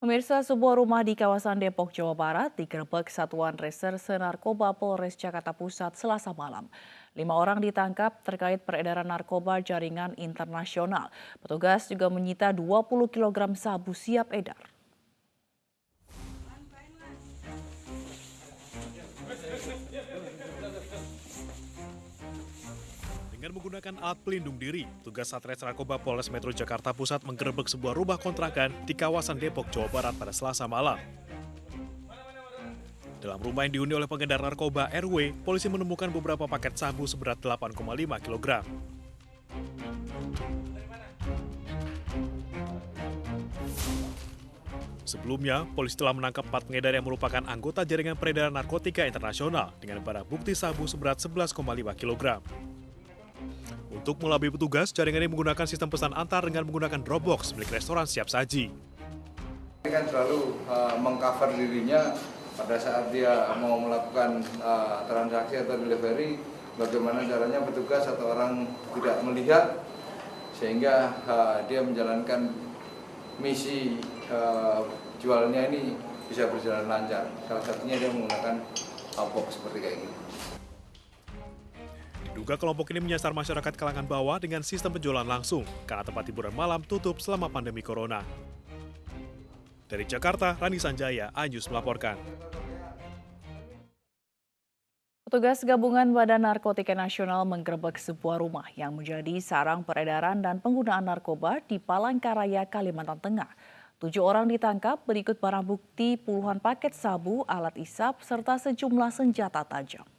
Pemirsa, sebuah rumah di kawasan Depok, Jawa Barat digerebek Satuan Reserse Narkoba Polres Jakarta Pusat Selasa malam. 5 orang ditangkap terkait peredaran narkoba jaringan internasional. Petugas juga menyita 20 kilogram sabu siap edar. Dengan menggunakan alat pelindung diri, tugas Satres Narkoba Polres Metro Jakarta Pusat menggerebek sebuah rumah kontrakan di kawasan Depok, Jawa Barat pada Selasa malam. Dalam rumah yang dihuni oleh pengedar narkoba RW, polisi menemukan beberapa paket sabu seberat 8,5 kg. Sebelumnya, polisi telah menangkap 4 pengedar yang merupakan anggota jaringan peredaran narkotika internasional dengan barang bukti sabu seberat 11,5 kg. Untuk mengelabui petugas, jaringan ini menggunakan sistem pesan antar dengan menggunakan Dropbox milik restoran siap saji. Ini kan selalu mengcover dirinya pada saat dia mau melakukan transaksi atau delivery, bagaimana caranya petugas atau orang tidak melihat sehingga dia menjalankan misi jualnya ini bisa berjalan lancar. Salah satunya dia menggunakan box seperti kayak gini. Diduga kelompok ini menyasar masyarakat kalangan bawah dengan sistem penjualan langsung karena tempat hiburan malam tutup selama pandemi corona. Dari Jakarta, Rani Sanjaya, iNews melaporkan. Petugas gabungan Badan Narkotika Nasional menggerebek sebuah rumah yang menjadi sarang peredaran dan penggunaan narkoba di Palangkaraya, Kalimantan Tengah. 7 orang ditangkap berikut barang bukti puluhan paket sabu, alat isap, serta sejumlah senjata tajam.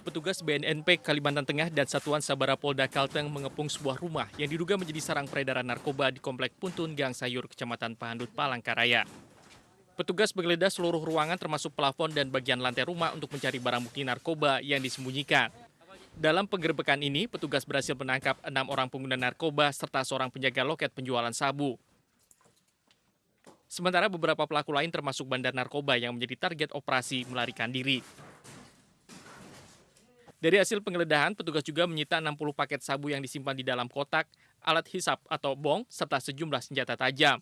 Petugas BNNP Kalimantan Tengah dan Satuan Sabara Polda Kalteng mengepung sebuah rumah yang diduga menjadi sarang peredaran narkoba di Komplek Puntun, Gang Sayur, Kecamatan Pahandut, Palangkaraya. Petugas menggeledah seluruh ruangan termasuk plafon dan bagian lantai rumah untuk mencari barang bukti narkoba yang disembunyikan. Dalam penggerebekan ini, petugas berhasil menangkap 6 orang pengguna narkoba serta seorang penjaga loket penjualan sabu. Sementara beberapa pelaku lain termasuk bandar narkoba yang menjadi target operasi melarikan diri. Dari hasil penggeledahan, petugas juga menyita 60 paket sabu yang disimpan di dalam kotak, alat hisap atau bong, serta sejumlah senjata tajam.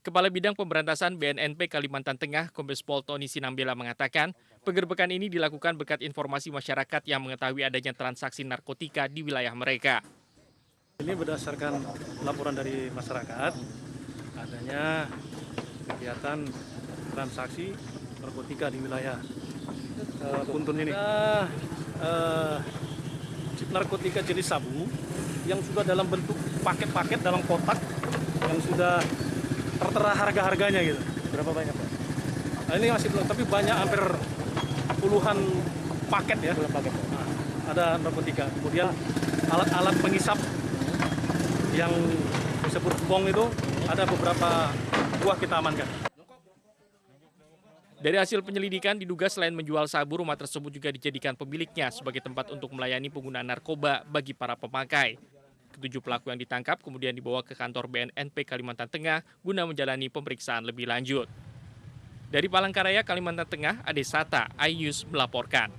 Kepala Bidang Pemberantasan BNNP Kalimantan Tengah, Kombes Pol Tony Sinambela mengatakan, penggerebekan ini dilakukan berkat informasi masyarakat yang mengetahui adanya transaksi narkotika di wilayah mereka. Ini berdasarkan laporan dari masyarakat, adanya kegiatan transaksi narkotika di wilayah Puntun ini. Narkotika jenis sabu yang sudah dalam bentuk paket-paket dalam kotak yang sudah tertera harga-harganya gitu. Berapa banyak, Pak? Nah, ini masih belum, tapi banyak hampir puluhan paket ya. Nah, ada narkotika. Kemudian alat-alat pengisap yang disebut bong itu ada beberapa buah kita amankan. Dari hasil penyelidikan diduga selain menjual sabu, rumah tersebut juga dijadikan pemiliknya sebagai tempat untuk melayani penggunaan narkoba bagi para pemakai. Ketujuh pelaku yang ditangkap kemudian dibawa ke kantor BNNP Kalimantan Tengah guna menjalani pemeriksaan lebih lanjut. Dari Palangkaraya, Kalimantan Tengah, Ade Sata, iNews melaporkan.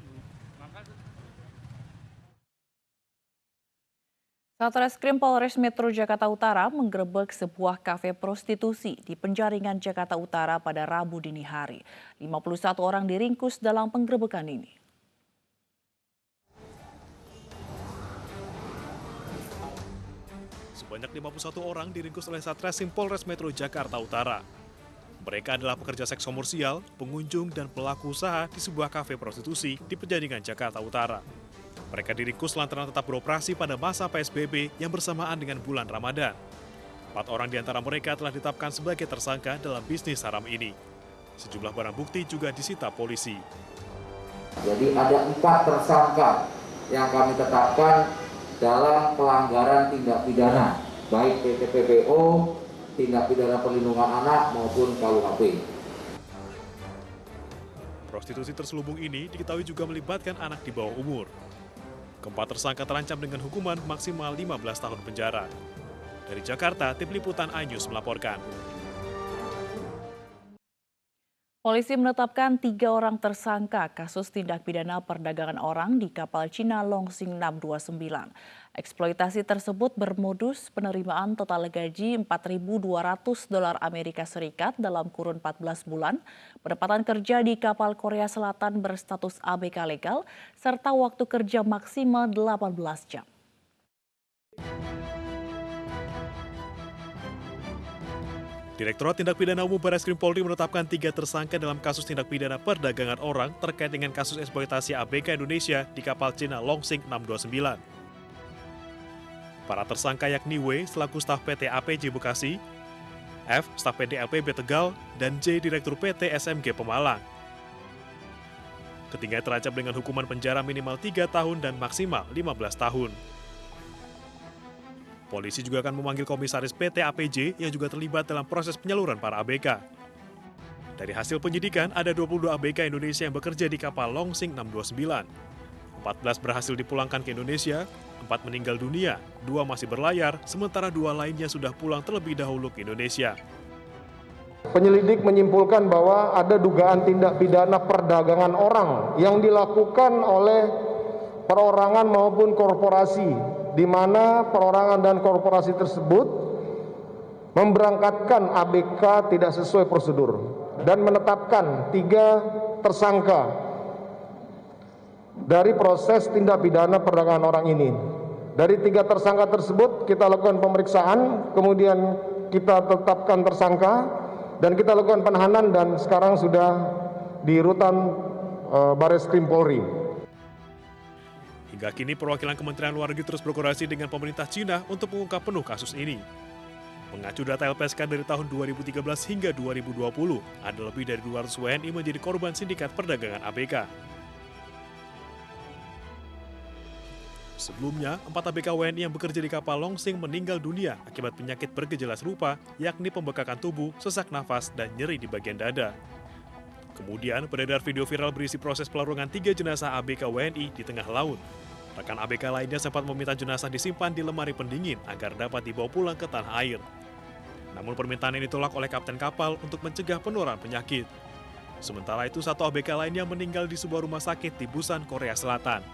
Satreskrim Polres Metro Jakarta Utara menggerebek sebuah kafe prostitusi di Penjaringan Jakarta Utara pada Rabu dini hari. 51 orang diringkus dalam penggerebekan ini. Sebanyak 51 orang diringkus oleh Satreskrim Polres Metro Jakarta Utara. Mereka adalah pekerja seks komersial, pengunjung, dan pelaku usaha di sebuah kafe prostitusi di Penjaringan Jakarta Utara. Mereka diringkus lantaran tetap beroperasi pada masa PSBB yang bersamaan dengan bulan Ramadan. 4 orang di antara mereka telah ditetapkan sebagai tersangka dalam bisnis haram ini. Sejumlah barang bukti juga disita polisi. Jadi ada 4 tersangka yang kami tetapkan dalam pelanggaran tindak pidana, baik PTPPO, tindak pidana perlindungan anak maupun KUHP. Prostitusi terselubung ini diketahui juga melibatkan anak di bawah umur. Keempat tersangka terancam dengan hukuman maksimal 15 tahun penjara. Dari Jakarta, tim liputan iNews melaporkan. Polisi menetapkan 3 orang tersangka kasus tindak pidana perdagangan orang di kapal Cina Longsing 629. Eksploitasi tersebut bermodus penerimaan total gaji $4.200 Amerika Serikat dalam kurun 14 bulan, penempatan kerja di kapal Korea Selatan berstatus ABK legal, serta waktu kerja maksimal 18 jam. Direktorat Tindak Pidana Umum Barreskrim Polri menetapkan 3 tersangka dalam kasus tindak pidana perdagangan orang terkait dengan kasus eksploitasi ABK Indonesia di kapal Cina Longsing 629. Para tersangka yakni W selaku staf PT APJ Bekasi, F staf PT LPB Tegal, dan J direktur PT SMG Pemalang. Ketiga terancam dengan hukuman penjara minimal 3 tahun dan maksimal 15 tahun. Polisi juga akan memanggil komisaris PT APJ yang juga terlibat dalam proses penyaluran para ABK. Dari hasil penyidikan, ada 22 ABK Indonesia yang bekerja di kapal Longsing 629. 14 berhasil dipulangkan ke Indonesia, 4 meninggal dunia, 2 masih berlayar, sementara 2 lainnya sudah pulang terlebih dahulu ke Indonesia. Penyelidik menyimpulkan bahwa ada dugaan tindak pidana perdagangan orang yang dilakukan oleh perorangan maupun korporasi, di mana perorangan dan korporasi tersebut memberangkatkan ABK tidak sesuai prosedur dan menetapkan 3 tersangka dari proses tindak pidana perdagangan orang ini. Dari 3 tersangka tersebut kita lakukan pemeriksaan, kemudian kita tetapkan tersangka dan kita lakukan penahanan dan sekarang sudah di rutan Barreskrim Polri. Hingga kini perwakilan Kementerian Luar Negeri terus berkoordinasi dengan pemerintah Cina untuk mengungkap penuh kasus ini. Mengacu data LPSK dari tahun 2013 hingga 2020, ada lebih dari 200 WNI menjadi korban sindikat perdagangan ABK. Sebelumnya, 4 ABK WNI yang bekerja di kapal Longsing meninggal dunia akibat penyakit bergejala serupa, yakni pembekakan tubuh, sesak nafas, dan nyeri di bagian dada. Kemudian, beredar video viral berisi proses pelarungan 3 jenazah ABK WNI di tengah laut. Rekan ABK lainnya sempat meminta jenazah disimpan di lemari pendingin agar dapat dibawa pulang ke tanah air. Namun permintaan ini ditolak oleh kapten kapal untuk mencegah penularan penyakit. Sementara itu, 1 ABK lainnya meninggal di sebuah rumah sakit di Busan, Korea Selatan.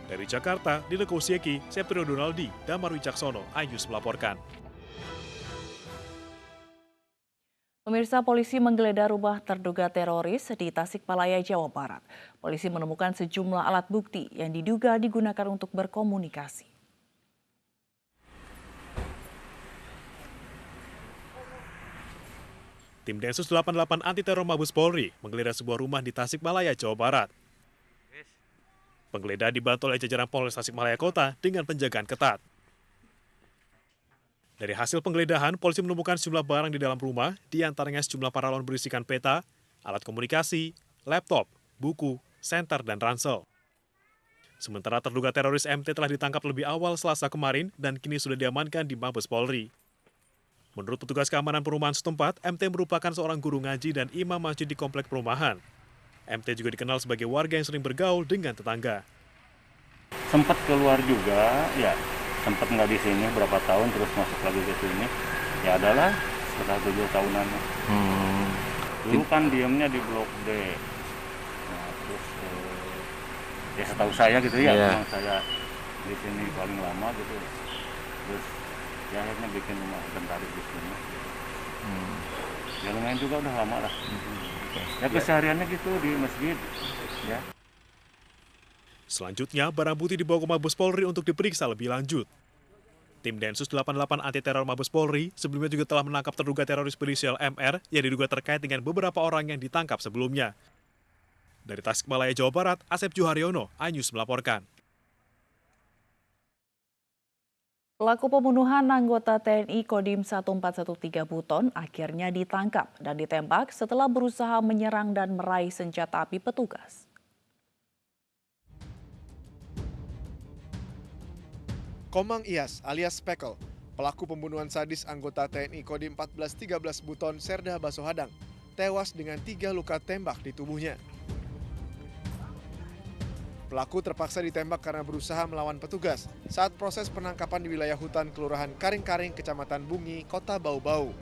Dari Jakarta, Dino Kosieki, Septrio Donaldi, Damar Wicaksono, iNews melaporkan. Pemirsa, polisi menggeledah rumah terduga teroris di Tasikmalaya, Jawa Barat. Polisi menemukan sejumlah alat bukti yang diduga digunakan untuk berkomunikasi. Tim Densus 88 Anti Teror Mabes Polri menggeledah sebuah rumah di Tasikmalaya, Jawa Barat. Penggeledahan dibantu oleh jajaran Polres Tasikmalaya Kota dengan penjagaan ketat. Dari hasil penggeledahan, polisi menemukan sejumlah barang di dalam rumah, di antaranya sejumlah paralon berisikan peta, alat komunikasi, laptop, buku, senter, dan ransel. Sementara terduga teroris MT telah ditangkap lebih awal Selasa kemarin dan kini sudah diamankan di Mabes Polri. Menurut petugas keamanan perumahan setempat, MT merupakan seorang guru ngaji dan imam masjid di komplek perumahan. MT juga dikenal sebagai warga yang sering bergaul dengan tetangga. Sempat keluar juga, ya. Sempat nggak di sini berapa tahun terus masuk lagi ke sini, ya adalah setelah 7 tahunan. Dulu kan diamnya di Blok D, nah, terus ya setahu saya gitu ya, memang saya di sini paling lama gitu, terus ya akhirnya bikin rumah inventaris di sini. Ya lumayan juga udah lama lah. Ya kesehariannya gitu di masjid, ya. Selanjutnya, barang bukti dibawa ke Mabes Polri untuk diperiksa lebih lanjut. Tim Densus 88 Anti Teror Mabes Polri sebelumnya juga telah menangkap terduga teroris berinisial MR yang diduga terkait dengan beberapa orang yang ditangkap sebelumnya. Dari Tasikmalaya, Jawa Barat, Asep Juharyono, iNews melaporkan. Pelaku pembunuhan anggota TNI Kodim 1413 Buton akhirnya ditangkap dan ditembak setelah berusaha menyerang dan meraih senjata api petugas. Komang Iyas alias Pekel, pelaku pembunuhan sadis anggota TNI Kodim 1413 Buton Serda Basohadang, tewas dengan 3 luka tembak di tubuhnya. Pelaku terpaksa ditembak karena berusaha melawan petugas saat proses penangkapan di wilayah hutan Kelurahan Karing-Karing, Kecamatan Bungi, Kota Bau-Bau.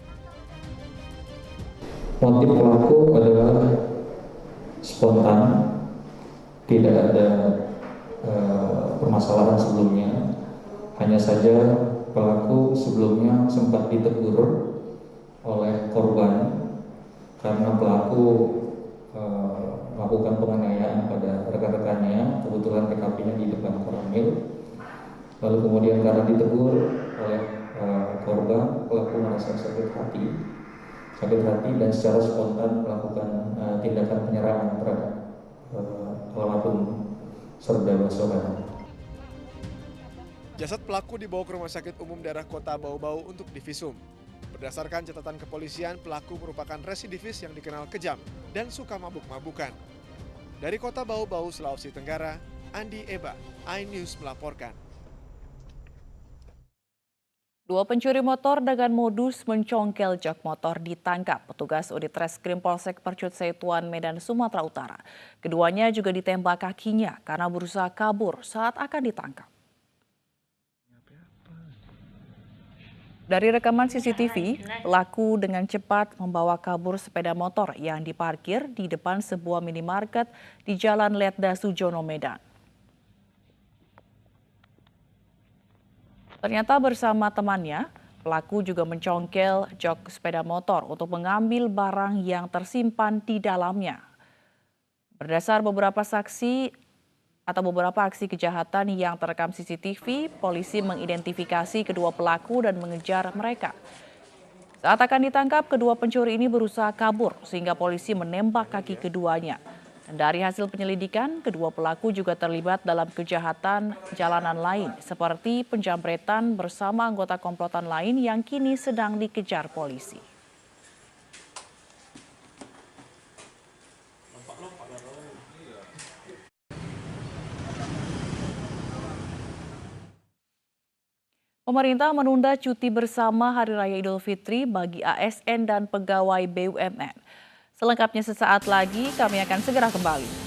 Motif pelaku adalah spontan, tidak ada permasalahan sebelumnya. Hanya saja pelaku sebelumnya sempat ditegur oleh korban karena pelaku melakukan penganiayaan pada rekan-rekannya, kebetulan TKP-nya di depan Koramil. Lalu kemudian karena ditegur oleh korban, pelaku merasa sakit hati dan secara spontan melakukan tindakan penyerangan terhadap almarhum Serda Basohadang. Jasad pelaku dibawa ke Rumah Sakit Umum Daerah Kota Bau-Bau untuk divisum. Berdasarkan catatan kepolisian, pelaku merupakan residivis yang dikenal kejam dan suka mabuk-mabukan. Dari Kota Bau-Bau, Sulawesi Tenggara, Andi Eba, iNews melaporkan. Dua pencuri motor dengan modus mencongkel jok motor ditangkap petugas unit Reskrim Polsek Percut Setuan, Medan, Sumatera Utara. Keduanya juga ditembak kakinya karena berusaha kabur saat akan ditangkap. Dari rekaman CCTV, pelaku dengan cepat membawa kabur sepeda motor yang diparkir di depan sebuah minimarket di Jalan Letda Sujono, Medan. Ternyata bersama temannya, pelaku juga mencongkel jok sepeda motor untuk mengambil barang yang tersimpan di dalamnya. Berdasar beberapa aksi kejahatan yang terekam CCTV, polisi mengidentifikasi kedua pelaku dan mengejar mereka. Saat akan ditangkap, kedua pencuri ini berusaha kabur sehingga polisi menembak kaki keduanya. Dan dari hasil penyelidikan, kedua pelaku juga terlibat dalam kejahatan jalanan lain seperti penjamretan bersama anggota komplotan lain yang kini sedang dikejar polisi. Pemerintah menunda cuti bersama Hari Raya Idul Fitri bagi ASN dan pegawai BUMN. Selengkapnya sesaat lagi, kami akan segera kembali.